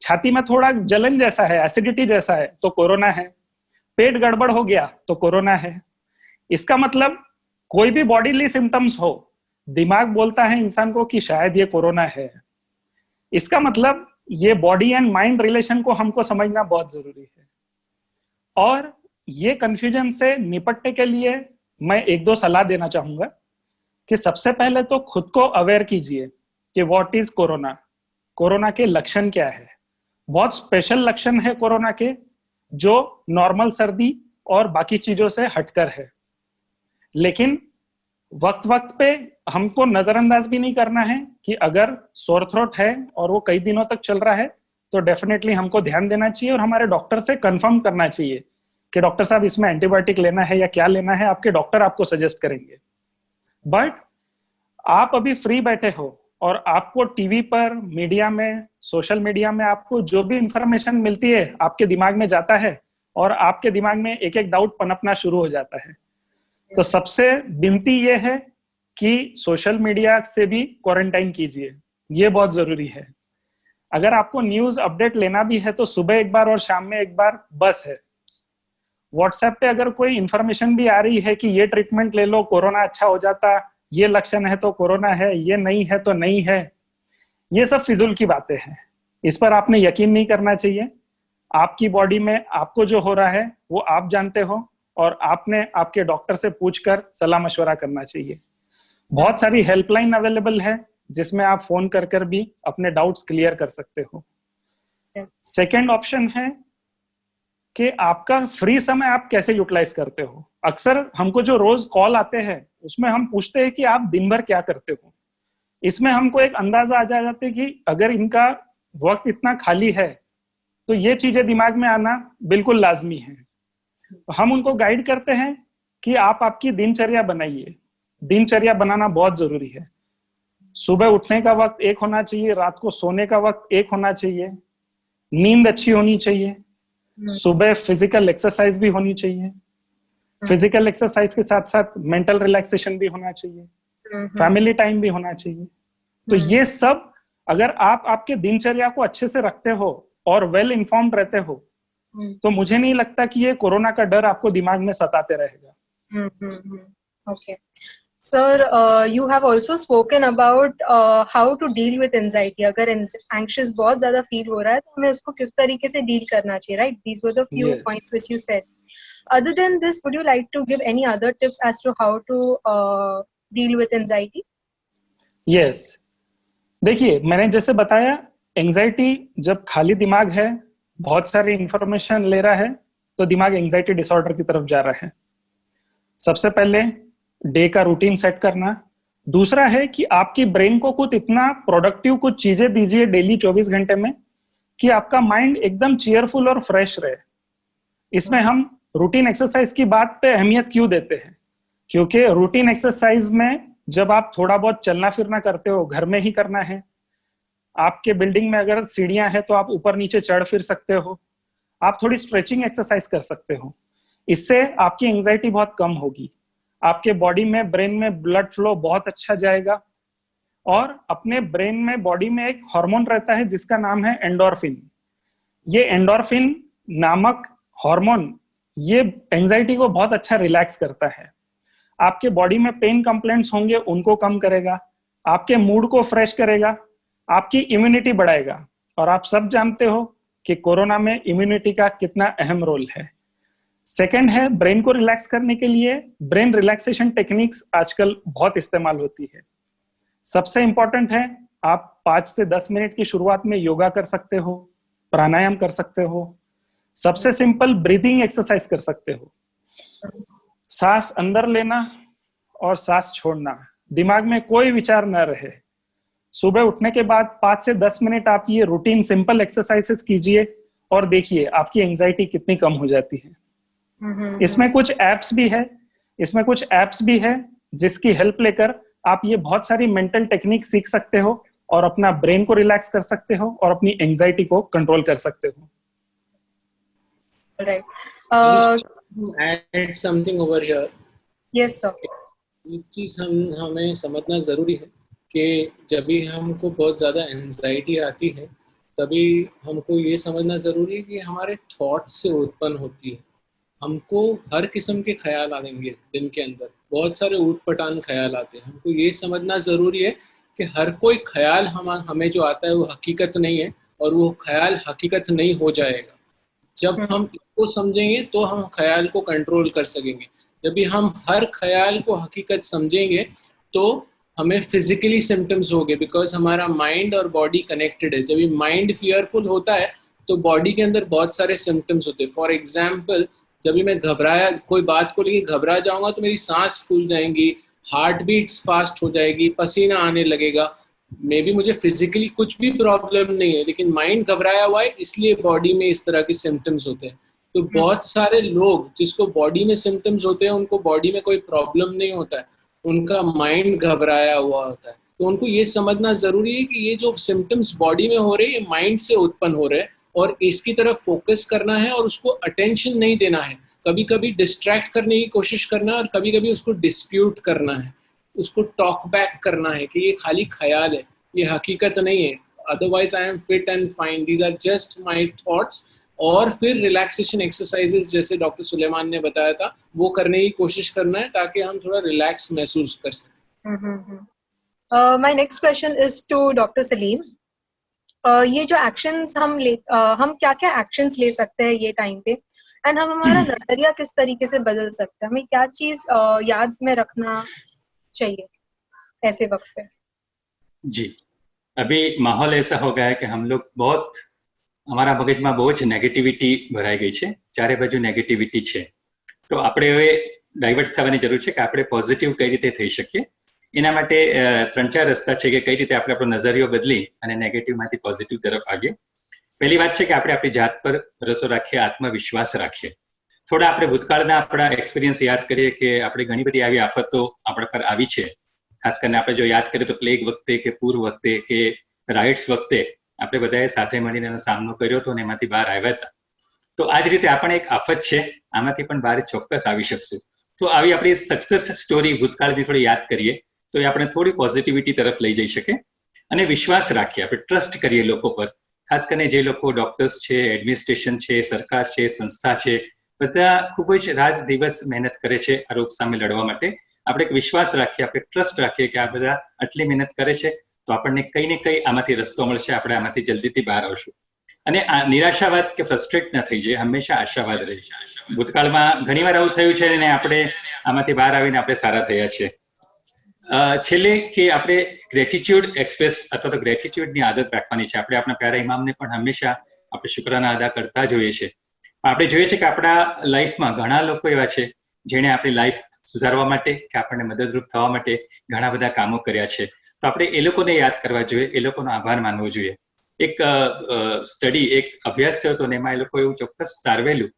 Speaker 4: छाती में थोड़ा जलन जैसा है, एसिडिटी जैसा है तो कोरोना है, पेट गड़बड़ हो गया तो कोरोना है. इसका मतलब कोई भी बॉडीली सिम्टम्स हो, दिमाग बोलता है इंसान को कि शायद ये कोरोना है. इसका मतलब ये बॉडी एंड माइंड रिलेशन को हमको समझना बहुत जरूरी है. और ये कंफ्यूजन से निपटने के लिए मैं एक दो सलाह देना चाहूंगा कि सबसे पहले तो खुद को अवेयर कीजिए कि व्हाट इज कोरोना, कोरोना के लक्षण क्या है. बहुत स्पेशल लक्षण है कोरोना के, जो नॉर्मल सर्दी और बाकी चीजों से हटकर है. लेकिन वक्त वक्त पे हमको नजरअंदाज भी नहीं करना है कि अगर सोर थ्रोट है और वो कई दिनों तक चल रहा है तो डेफिनेटली हमको ध्यान देना चाहिए और हमारे डॉक्टर से कंफर्म करना चाहिए कि डॉक्टर साहब इसमें एंटीबायोटिक लेना है या क्या लेना है, आपके डॉक्टर आपको सजेस्ट करेंगे. बट आप अभी फ्री बैठे हो और आपको टीवी पर, मीडिया में, सोशल मीडिया में आपको जो भी इंफॉर्मेशन मिलती है आपके दिमाग में जाता है और आपके दिमाग में एक एक डाउट पनपना शुरू हो जाता है. तो सबसे विनती ये है कि सोशल मीडिया से भी क्वारंटाइन कीजिए, ये बहुत जरूरी है. अगर आपको न्यूज अपडेट लेना भी है तो सुबह एक बार और शाम में एक बार बस है. व्हाट्सएप पे अगर कोई इंफॉर्मेशन भी आ रही है कि ये ट्रीटमेंट ले लो कोरोना अच्छा हो जाता, ये लक्षण है तो कोरोना है, ये नहीं है तो नहीं है, ये सब फिजूल की बातें हैं. इस पर आपने यकीन नहीं करना चाहिए. आपकी बॉडी में आपको जो हो रहा है वो आप जानते हो और आपने आपके डॉक्टर से पूछकर सलाह मशवरा करना चाहिए. बहुत सारी हेल्पलाइन अवेलेबल है जिसमें आप फोन कर कर भी अपने डाउट्स क्लियर कर सकते हो. सेकेंड ऑप्शन है कि आपका फ्री समय आप कैसे यूटिलाइज करते हो. अक्सर हमको जो रोज कॉल आते हैं उसमें हम पूछते हैं कि आप दिन भर क्या करते हो. इसमें हमको एक अंदाजा आ जाता है कि अगर इनका वक्त इतना खाली है तो ये चीजें दिमाग में आना बिल्कुल लाजमी है. हम उनको गाइड करते हैं कि आप आपकी दिनचर्या बनाइए। दिनचर्या बनाना बहुत जरूरी है। सुबह उठने का वक्त एक होना चाहिए, रात को सोने का वक्त एक होना चाहिए, नींद अच्छी होनी चाहिए, सुबह फिजिकल एक्सरसाइज भी होनी चाहिए, फिजिकल एक्सरसाइज के साथ साथ मेंटल रिलैक्सेशन भी होना चाहिए, फैमिली टाइम भी होना चाहिए। तो ये सब अगर आप आपके दिनचर्या को अच्छे से रखते हो और वेल इन्फॉर्म्ड रहते हो, तो मुझे नहीं लगता कि ये कोरोना का डर आपको दिमाग में सताते रहेगा।
Speaker 1: Okay. Sir, you have also spoken about how to deal with anxiety. अगर anxious बहुत ज़्यादा feel हो रहा है तो हमें उसको किस तरीके से deal करना चाहिए, right? These were the few points which you said. Other than this, would you like to give any other tips as to how to deal with anxiety?
Speaker 4: Yes. देखिए, मैंने जैसे बताया, एंजाइटी जब खाली दिमाग है, बहुत सारी इंफॉर्मेशन ले रहा है, तो दिमाग एंजाइटी डिसऑर्डर की तरफ जा रहा है। सबसे पहले डे का रूटीन सेट करना। दूसरा है कि आपकी ब्रेन को कुछ इतना प्रोडक्टिव कुछ चीजें दीजिए डेली 24 घंटे में कि आपका माइंड एकदम चीयरफुल और फ्रेश रहे। इसमें हम रूटीन एक्सरसाइज की बात पे अहमियत क्यों देते हैं? क्योंकि रूटीन एक्सरसाइज में जब आप थोड़ा बहुत चलना फिरना करते हो, घर में ही करना है। आपके बिल्डिंग में अगर सीढ़ियां हैं तो आप ऊपर नीचे चढ़ फिर सकते हो। आप थोड़ी स्ट्रेचिंग एक्सरसाइज कर सकते हो। इससे आपकी एंजाइटी बहुत कम होगी। आपके बॉडी में, ब्रेन में ब्लड फ्लो बहुत अच्छा जाएगा। और अपने ब्रेन में, बॉडी में एक हार्मोन रहता है जिसका नाम है एंडोर्फिन। ये एंडोर्फिन नामक हार्मोन ये एंजाइटी को बहुत अच्छा रिलैक्स करता है। आपके बॉडी में पेन कंप्लेंट्स होंगे उनको कम करेगा, आपके मूड को फ्रेश करेगा, आपकी इम्यूनिटी बढ़ाएगा। और आप सब जानते हो कि कोरोना में इम्यूनिटी का कितना अहम रोल है। सेकंड है, ब्रेन को रिलैक्स करने के लिए ब्रेन रिलैक्सेशन टेक्निक्स आजकल बहुत इस्तेमाल होती है। सबसे इंपॉर्टेंट है, आप 5 से 10 मिनट की शुरुआत में योगा कर सकते हो, प्राणायाम कर सकते हो, सबसे सिंपल ब्रीदिंग एक्सरसाइज कर सकते हो। सांस अंदर लेना और सांस छोड़ना, दिमाग में कोई विचार न रहे। सुबह उठने के बाद 5 से 10 मिनट आप ये रूटीन सिंपल एक्सरसाइजेस कीजिए और देखिए आपकी एंजाइटी कितनी कम हो जाती है। इसमें कुछ एप्स भी है जिसकी हेल्प लेकर आप ये बहुत सारी मेंटल टेक्निक सीख सकते हो और अपना ब्रेन को रिलैक्स कर सकते हो और अपनी एंजाइटी को कंट्रोल कर सकते हो।
Speaker 1: Right.
Speaker 2: Add something over here.
Speaker 1: Yes, sir.
Speaker 2: एक चीज हमें समझना जरूरी है कि जब भी हमको बहुत ज़्यादा एंजाइटी आती है तभी हमको ये समझना ज़रूरी है कि हमारे थॉट्स से उत्पन्न होती है। हमको हर किस्म के ख्याल आएंगे दिन के अंदर, बहुत सारे ऊट पटांग ख्याल आते हैं। हमको ये समझना ज़रूरी है कि हर कोई ख्याल हमें जो आता है वो हकीकत नहीं है और वो ख्याल हकीकत नहीं हो जाएगा। जब हम इसको समझेंगे तो हम ख्याल को कंट्रोल कर सकेंगे। जब भी हम हर ख्याल को हकीकत समझेंगे तो हमें फिजिकली सिम्टम्स होंगे, बिकॉज हमारा माइंड और बॉडी कनेक्टेड है। जब भी माइंड फियरफुल होता है तो बॉडी के अंदर बहुत सारे सिम्टम्स होते हैं। फॉर एग्जाम्पल, जब भी मैं कोई बात को लेकर घबरा जाऊंगा तो मेरी सांस फूल जाएंगी, हार्ट बीट्स फास्ट हो जाएगी, पसीना आने लगेगा। मे बी मुझे फिजिकली कुछ भी प्रॉब्लम नहीं है लेकिन माइंड घबराया हुआ है, इसलिए बॉडी में इस तरह के सिम्टम्स होते हैं। तो बहुत सारे लोग जिसको बॉडी में सिम्टम्स होते हैं उनको बॉडी में कोई प्रॉब्लम नहीं होता है, उनका माइंड घबराया हुआ होता है। तो उनको ये समझना जरूरी है कि ये जो सिम्टम्स बॉडी में हो रहे हैं ये माइंड से उत्पन्न हो रहे हैं और इसकी तरफ फोकस करना है और उसको अटेंशन नहीं देना है। कभी कभी डिस्ट्रैक्ट करने की कोशिश करना है और कभी कभी उसको डिस्प्यूट करना है, उसको टॉक बैक करना है कि ये खाली ख्याल है, ये हकीकत नहीं है। Otherwise I am fit and fine, these are just my thoughts. और फिर रिलैक्सेशन एक्सरसाइजेस जैसे डॉक्टर सुलेमान ने बताया था वो करने की कोशिश करना है ताकि हम थोड़ा रिलैक्स महसूस कर सकें।
Speaker 1: My next question is to doctor Saleem. ये जो एक्शंस हम क्या-क्या एक्शंस ले सकते हैं ये टाइम पे, एंड हम हमारा नजरिया किस तरीके से बदल सकते हैं? हमें क्या चीज याद में रखना चाहिए ऐसे वक्त पे?
Speaker 3: जी, अभी माहौल ऐसा हो गया है कि हम लोग અમારા મગજમાં બહુ જ નેગેટિવિટી ભરાઈ ગઈ છે, ચારે બાજુ નેગેટિવિટી છે। તો આપણે હવે ડાયવર્ટ થવાની જરૂર છે કે આપણે પોઝિટિવ કઈ રીતે થઈ શકીએ। એના માટે 3-4 રસ્તા છે કે કઈ રીતે આપણે આપણો નજરિયો બદલી અને નેગેટિવમાંથી પોઝિટિવ તરફ આગળ। પહેલી વાત છે કે આપણે આપણી જાત પર ભરોસો રાખીએ, આત્મવિશ્વાસ રાખીએ। થોડા આપણે ભૂતકાળના આપણા એક્સપિરિયન્સ યાદ કરીએ કે આપણે ઘણી બધી આવી આફતો આપણા પર આવી છે. ખાસ કરીને આપણે જો યાદ કરીએ તો પ્લેગ વખતે કે પૂર વખતે કે રાઇટ્સ વખતે આપણે બધાએ સાથે મળીને એનો સામનો કર્યો હતો અને એમાંથી બહાર આવ્યા હતા. તો આ જ રીતે આ પણ એક આફત છે, આમાંથી પણ બહાર ચોક્કસ આવી શકશું. તો આવી આપણી સક્સેસ સ્ટોરી ભૂતકાળની થોડી યાદ કરીએ તો એ આપણે થોડી પોઝિટિવિટી તરફ લઈ જઈ શકે અને વિશ્વાસ રાખીએ, આપણે ટ્રસ્ટ કરીએ લોકો પર. ખાસ કરીને જે લોકો ડોક્ટર્સ છે, એડમિનિસ્ટ્રેશન છે, સરકાર છે, સંસ્થા છે, બધા ખૂબ જ રાત દિવસ મહેનત કરે છે આ રોગ સામે લડવા માટે. આપણે એક વિશ્વાસ રાખીએ, આપણે ટ્રસ્ટ રાખીએ કે આ બધા આટલી મહેનત કરે છે તો આપણને કઈ ને કઈ આમાંથી રસ્તો મળશે, આપણે આમાંથી જલ્દીથી બહાર આવશું. અને આ નિરાશાવાદ કે ફ્રસ્ટ્રેટ ન થઈ જાય, હંમેશા આશાવાદ રહે. ભૂતકાળમાં ઘણીવાર આવું થયું છે અને આપણે આમાંથી બહાર આવીને આપણે સારા થયા છે. છેલ્લે કે આપણે ગ્રેટિટ્યુડ એક્સપ્રેસ અથવા તો ગ્રેટિટ્યુડની આદત રાખવાની છે. આપણે આપણા પ્યારા ઇમામને પણ હંમેશા આપણે શુક્રાના અદા કરતા જોઈએ છે. આપણે જોઈએ છે કે આપણા લાઈફમાં ઘણા લોકો એવા છે જેણે આપણી લાઈફ સુધારવા માટે કે આપણને મદદરૂપ થવા માટે ઘણા બધા કામો કર્યા છે. તો આપણે એ લોકોને યાદ કરવા જોઈએ, એ લોકોનો આભાર માનવો જોઈએ. એક સ્ટડી, એક અભ્યાસ થયો હતો ને એમાં એ લોકો એવું ચોક્કસ તારવેલું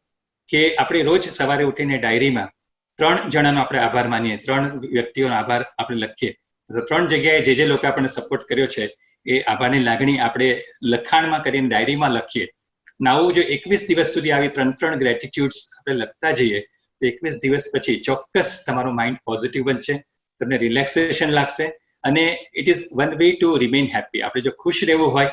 Speaker 3: કે આપણે રોજ સવારે ઉઠીને ડાયરીમાં 3 જણાનો આપણે આભાર માનીએ, 3 વ્યક્તિઓનો આભાર આપણે લખીએ. તો 3 જગ્યાએ જે લોકો આપણને સપોર્ટ કર્યો છે એ આભારની લાગણી આપણે લખાણમાં કરીને ડાયરીમાં લખીએ. આવું જો 21 દિવસ સુધી આવી 3 ગ્રેટિટ્યુડ્સ આપણે લખતા જઈએ તો 21 દિવસ પછી ચોક્કસ તમારું માઇન્ડ પોઝિટિવ બનશે, તમને રિલેક્સેશન લાગશે અને it is one way to remain happy. આપણે જો ખુશ રહેવું હોય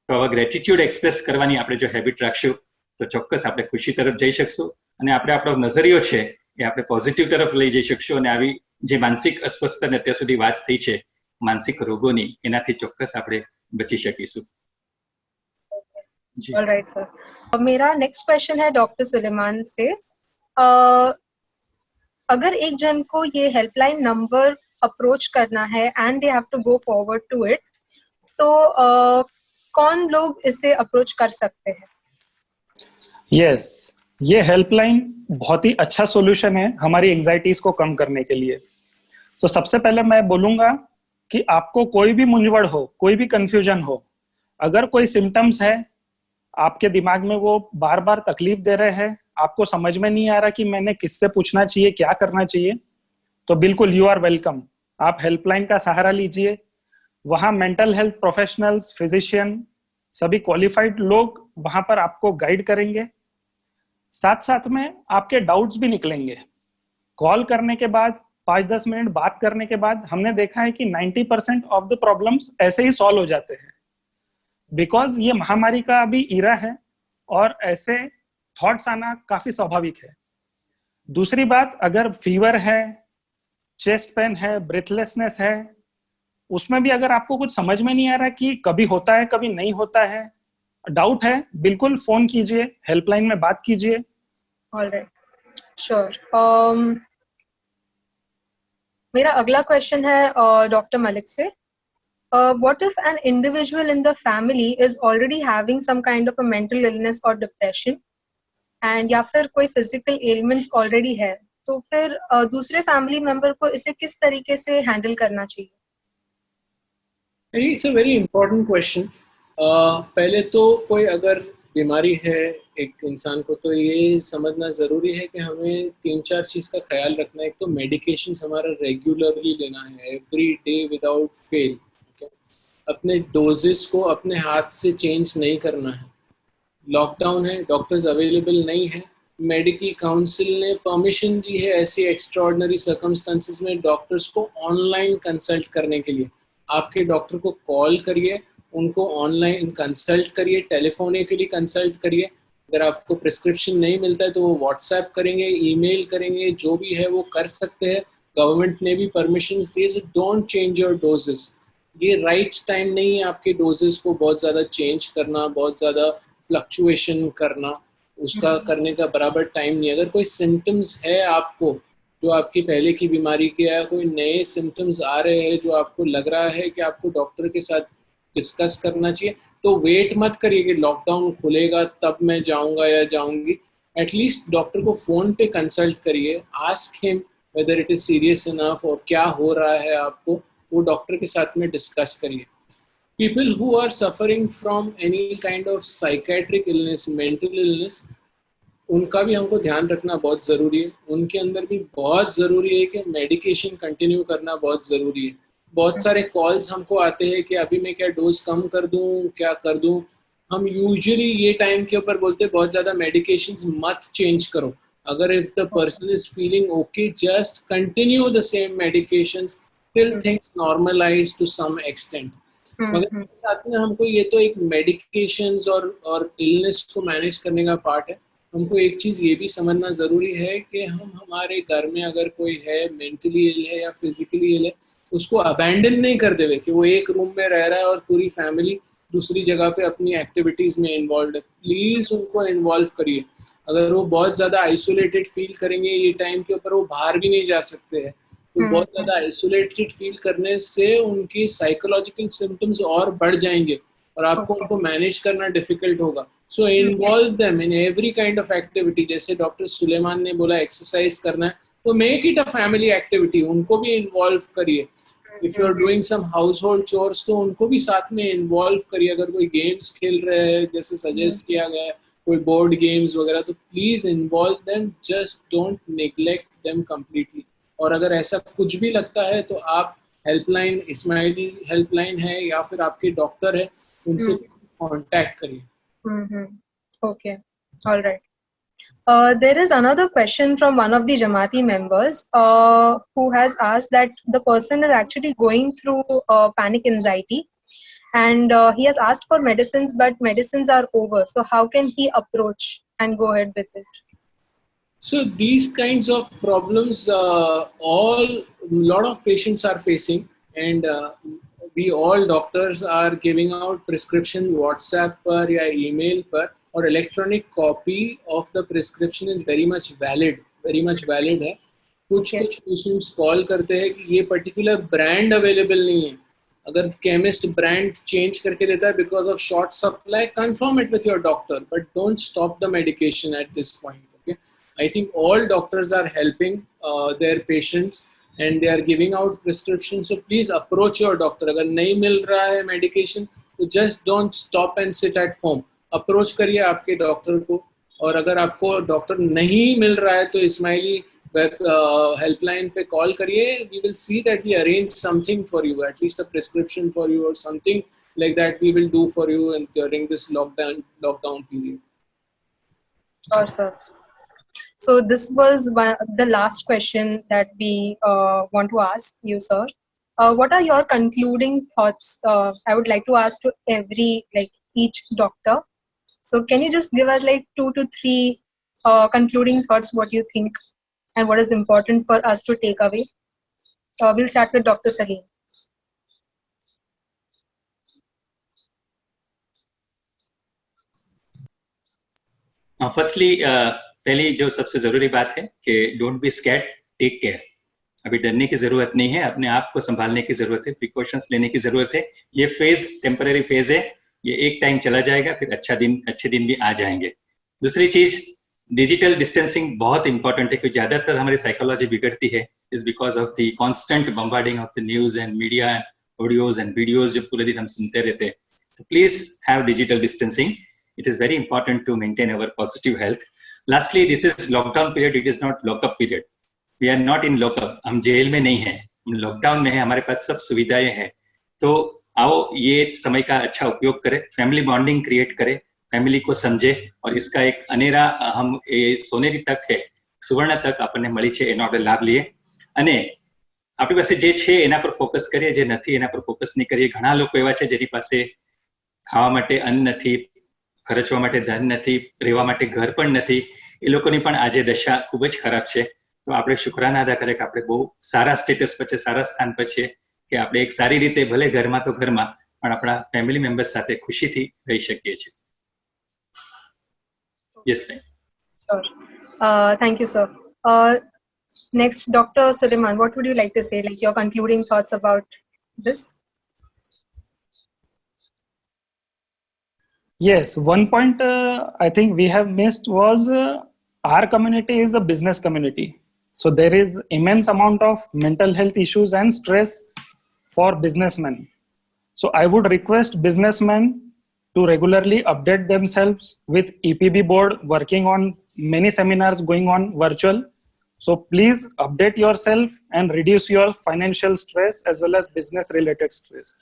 Speaker 3: તો આવા ગ્રેટિટ્યુડ એક્સપ્રેસ કરવાની આપણે જો હેબિટ રાખશું તો ચોક્કસ આપણે ખુશી તરફ જઈ શકશું અને આપણે આપણો નજરિયો છે એ આપણે પોઝિટિવ તરફ લઈ જઈ શકશું અને આવી જે માનસિક અસ્વસ્થતાને અત્યાર સુધી વાત થઈ છે માનસિક રોગોની, એનાથી ચોક્કસ આપણે બચી શકીશું.
Speaker 1: ऑलराइट सर, मेरा नेक्स्ट क्वेश्चन है डॉक्टर सुलेमान से. अगर एक जन को ये हेल्पलाइन नंबर अप्रोच करना है and they have to go forward to it, तो कौन लोग इसे अप्रोच कर सकते हैं?
Speaker 4: यस, ये हेल्पलाइन बहुत ही अच्छा सॉल्यूशन है हमारी एंजाइटीज को कम करने के लिए. तो सबसे पहले मैं बोलूंगा कि आपको कोई भी मूंझवड़ हो, कोई भी कंफ्यूजन हो, अगर कोई सिम्टम्स है, आपके दिमाग में वो बार बार तकलीफ दे रहे हैं, आपको समझ में नहीं आ रहा कि मैंने किससे पूछना चाहिए, क्या करना चाहिए, तो बिल्कुल यू आर वेलकम. आप हेल्पलाइन का सहारा लीजिए. वहाँ मेंटल हेल्थ प्रोफेशनल्स, फिजिशियन, सभी क्वालिफाइड लोग वहां पर आपको गाइड करेंगे. साथ साथ में आपके डाउट्स भी निकलेंगे. कॉल करने के बाद 5-10 मिनट बात करने के बाद हमने देखा है कि 90% ऑफ द प्रॉब्लम्स ऐसे ही सॉल्व हो जाते हैं, बिकॉज ये महामारी का अभी इरा है और ऐसे थॉट्स आना काफी स्वाभाविक है. दूसरी बात, अगर फीवर है, चेस्ट पेन है, ब्रेथलेसनेस है, उसमें भी अगर आपको कुछ समझ में नहीं आ रहा कि कभी होता है कभी नहीं होता है, डाउट है, बिल्कुल फोन कीजिए, हेल्पलाइन में बात कीजिए.
Speaker 1: Alright, sure. मेरा अगला क्वेश्चन है डॉक्टर मलिक से. What if an individual in the family is already having some kind of a mental illness or depression and या फिर कोई physical ailments already है, तो फिर दूसरे family member को इसे किस तरीके से handle करना चाहिए?
Speaker 2: It's a very important question. पहले तो कोई अगर बीमारी है एक इंसान को तो ये समझना ज़रूरी है कि हमें 3-4 चीज़ का ख्याल रखना है. एक तो मेडिकेशन हमारा रेगुलरली लेना है, एवरी डे विदाउट फेल. अपने डोजेस को अपने हाथ से चेंज नहीं करना है. लॉकडाउन है, डॉक्टर्स अवेलेबल नहीं है, मेडिकल काउंसिल ने परमिशन दी है ऐसी एक्स्ट्राऑर्डिनरी सर्कमस्टेंसेस में डॉक्टर्स को ऑनलाइन कंसल्ट करने के लिए. आपके डॉक्टर को कॉल करिए, उनको ऑनलाइन कंसल्ट करिए, टेलीफोनिकली कंसल्ट करिए. अगर आपको प्रिस्क्रिप्शन नहीं मिलता है तो वो व्हाट्सएप करेंगे, ईमेल करेंगे, जो भी है वो कर सकते हैं. गवर्नमेंट ने भी परमिशन दी है. Don't change your doses. ये राइट टाइम नहीं है आपके डोजेस को बहुत ज़्यादा चेंज करना, बहुत ज़्यादा फ्लक्चुएशन करना, उसका करने का बराबर टाइम नहीं. अगर कोई सिम्टम्स है आपको जो आपकी पहले की बीमारी के या कोई नए सिम्टम्स आ रहे हैं जो आपको लग रहा है कि आपको डॉक्टर के साथ डिस्कस करना चाहिए, तो वेट मत करिए कि लॉकडाउन खुलेगा तब मैं जाऊंगा या जाऊंगी. एटलीस्ट डॉक्टर को फ़ोन पे कंसल्ट करिए, ask him whether it is serious enough और क्या हो रहा है आपको, वो डॉक्टर के साथ में डिस्कस करिए. People who are suffering from any kind of psychiatric illness, mental illness, उनका भी हमको ध्यान रखना बहुत ज़रूरी है। उनके अंदर भी बहुत ज़रूरी है कि मेडिकेशन कंटिन्यू करना बहुत ज़रूरी है। बहुत सारे कॉल्स हमको आते हैं कि अभी मैं क्या डोज कम कर दूं, क्या कर दूं। हम यूजुअली ये टाइम के ऊपर बोलते हैं बहुत ज़्यादा मेडिकेशंस मत चेंज करो। अगर if the person is feeling okay, just continue the same medications till things normalise to some extent. मगर साथ में हमको ये तो एक मेडिकेशंस और इलनेस को मैनेज करने का पार्ट है। हमको एक चीज़ ये भी समझना ज़रूरी है कि हम हमारे घर में अगर कोई है मेंटली इल है या फिजिकली इल है, उसको अबैंडन नहीं कर देवे कि वो एक रूम में रह रहा है और पूरी फैमिली दूसरी जगह पे अपनी एक्टिविटीज़ में इन्वॉल्व है। प्लीज़ उनको इन्वॉल्व करिए। अगर वो बहुत ज़्यादा आइसोलेटेड फील करेंगे ये टाइम के ऊपर, वो बाहर भी नहीं जा सकते हैं, तो बहुत ज़्यादा आइसोलेटेड फील करने से उनकी साइकोलॉजिकल सिम्टम्स और बढ़ जाएंगे और आपको उनको मैनेज करना डिफिकल्ट होगा। So involve them in every kind of activity. जैसे डॉक्टर सुलेमान ने बोला एक्सरसाइज करना है, तो make it a family activity, उनको भी इन्वॉल्व करिए। If you are doing some household chores, तो उनको भी साथ में इन्वॉल्व करिए। अगर कोई गेम्स खेल रहे हैं जैसे सजेस्ट किया गया है, कोई बोर्ड गेम्स वगैरह, तो please involve them, just don't neglect them completely. और अगर ऐसा कुछ भी लगता है तो आप हेल्पलाइन, इस्माइली हेल्पलाइन है या फिर आपके डॉक्टर है, उनसे कांटेक्ट करिए।
Speaker 1: Okay, all right. There is another question from one of the Jamaati members who has asked that the person is actually going through panic anxiety, and he has asked for medicines, but medicines are over. So how can he approach and go ahead with it?
Speaker 2: So these kinds of problems, lot of patients are facing, and we all doctors are giving out prescription WhatsApp पर या email पर, और electronic copy of the prescription is very much valid है। कुछ पेशेंट्स कॉल करते हैं कि ये पर्टिकुलर ब्रांड अवेलेबल नहीं है। अगर केमिस्ट ब्रांड चेंज करके देता है because of short supply, confirm it with your doctor, but don't stop the medication at this point. Okay, I think all doctors are helping their patients and they are giving out prescriptions. So please approach your doctor. अगर नहीं मिल रहा है medication, तो just don't stop and sit at home. Approach करिए आपके डॉक्टर को। और अगर आपको डॉक्टर नहीं मिल रहा है तो इस्माइली हेल्पलाइन पे कॉल करिए। We will see that we arrange something for you, at least a prescription for you or something like that we will do for you and during this lockdown period.
Speaker 1: Sure, sir. So this was the last question that we want to ask you, sir. What are your concluding thoughts? I would like to ask to each doctor. So can you just give us 2 to 3 concluding thoughts, what you think and what is important for us to take away? We'll start with Dr. Salim.
Speaker 3: Firstly पहली जो सबसे जरूरी बात है कि don't be scared, take care. अभी डरने की जरूरत नहीं है, अपने आप को संभालने की जरूरत है, प्रिकॉशंस लेने की जरूरत है। ये फेज टेम्पररी फेज है, ये एक टाइम चला जाएगा, फिर अच्छे दिन भी आ जाएंगे। दूसरी चीज, डिजिटल डिस्टेंसिंग बहुत इंपॉर्टेंट है, क्योंकि ज्यादातर हमारी साइकोलॉजी बिगड़ती है is because of the constant bombarding of the news and media, audios and videos जो पूरे दिन हम सुनते रहते हैं। तो please have digital distancing, it is very important to maintain our positive health. Lastly, this is lockdown period, it is not lockup period. We are not in lockup, हम जेल में नहीं हैं, हम लॉकडाउन में हैं, हमारे पास सब सुविधाएं हैं। तो आओ ये समय का अच्छा उपयोग करें, फैमिली बॉन्डिंग क्रिएट करें, फैमिली को समझे, और इसका एक अनेरा हम सोनेरी तक है, સુવર્ણ તક આપણને મળી છે, એનો આપણે લાભ લઈએ। અને આપણી પાસે જે છે એના પર ફોકસ કરીએ, જે નથી એના પર ફોકસ નહીં કરીએ। ઘણા લોકો એવા છે જેની પાસે ખાવા માટે અન્ન નથી, ખર્ચવા માટે ધન નથી, રહેવા માટે ઘર પણ નથી, એ લોકોની પણ આજે દશા ખૂબ જ ખરાબ છે। તો આપણે શુક્રાના અદા કરીએ કે આપણે બહુ સારા સ્ટેટસ પર છે, સારા સ્થાન પર છે, કે આપણે એક સારી રીતે ભલે ઘરમાં તો ઘરમાં પણ આપણા ફેમિલી મેમ્બર્સ સાથે ખુશીથી રહી શકીએ છીએ। Yes ma'am.
Speaker 1: Sure. Thank you, sir. Next, Dr. Suleiman, what would you like to say, your concluding thoughts about this?
Speaker 4: Yes, one point I think we have missed was our community is a business community. So there is immense amount of mental health issues and stress for businessmen. So I would request businessmen to regularly update themselves with EPB board, working on many seminars going on virtual. So please update yourself and reduce your financial stress as well as business related stress.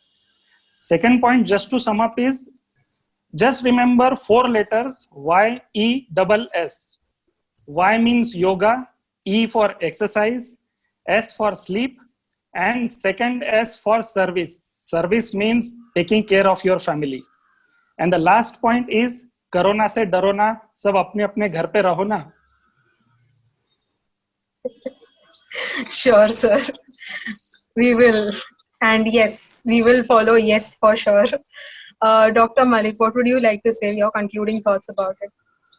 Speaker 4: Second point, just to sum up, is just remember 4 letters YESS. Y means yoga, E for exercise, S for sleep, and second S for service. Service means taking care of your family. And the last point is corona से डरो ना, सब अपने अपने घर पे रहो ना.
Speaker 1: Sure, sir. We will. And yes, we will follow yes for sure. Dr. Malik, what would you like to say, your concluding thoughts about it?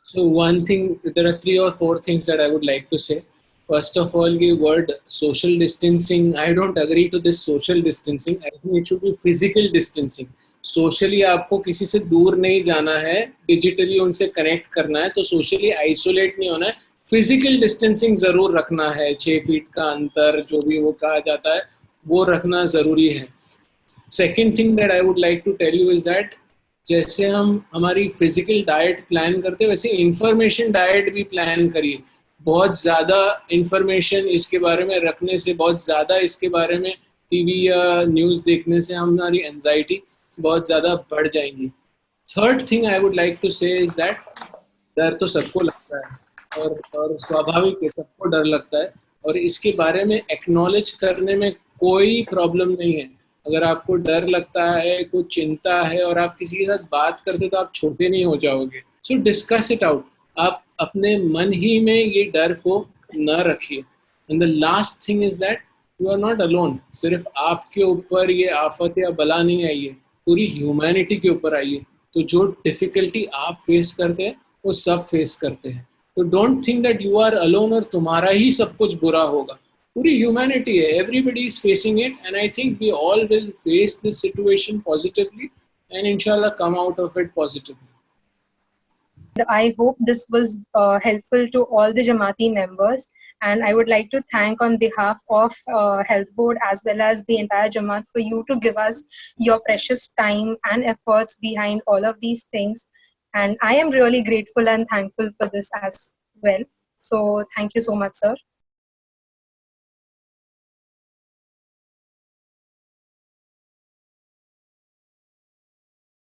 Speaker 2: So one thing, there are 3 or 4 things that I would like to say. First of all, the word social distancing, I don't agree to this social distancing. I think it should be physical distancing. Socially आपको किसी से दूर नहीं जाना है, digitally उनसे connect करना है, तो socially isolate नहीं होना है. Physical distancing जरूर रखना है, 6 फीट का अंतर जो भी वो कहा जाता है वो रखना ज़रूरी है. Second thing that I would like to tell you is that जैसे हम हमारी फिजिकल डाइट प्लान करते हैं वैसे इंफॉर्मेशन डाइट भी प्लान करिए. बहुत ज़्यादा इंफॉर्मेशन इसके बारे में रखने से, बहुत ज़्यादा इसके बारे में टीवी या न्यूज़ देखने से हमारी एंजाइटी बहुत ज़्यादा बढ़ जाएंगी. Third thing I would like to say is that डर तो सबको लगता है और स्वाभाविक है, सबको डर लगता है और इसके बारे में एक्नॉलेज करने में कोई प्रॉब्लम नहीं है. अगर आपको डर लगता है, कुछ चिंता है और आप किसी के साथ बात करते तो आप छोटे नहीं हो जाओगे. सो डिस्कस इट आउट. आप अपने मन ही में ये डर को न रखिए. And the last thing is that you are not alone. सिर्फ आपके ऊपर ये आफत या बला नहीं आई है, पूरी ह्यूमैनिटी के ऊपर आई है. तो जो डिफिकल्टी आप फेस करते हैं वो सब फेस करते हैं. तो don't think that you are alone और तुम्हारा ही सब कुछ बुरा होगा. पूरी ह्यूमैनिटी है, everybody is facing it and I think we all will face this situation positively and इंशाल्लाह come out of it positively.
Speaker 1: I hope this was helpful to all the Jamaati members, and I would like to thank on behalf of Health Board as well as the entire Jamaat for you to give us your precious time and efforts behind all of these things, and I am really grateful and thankful for this as well. So thank you so much, sir.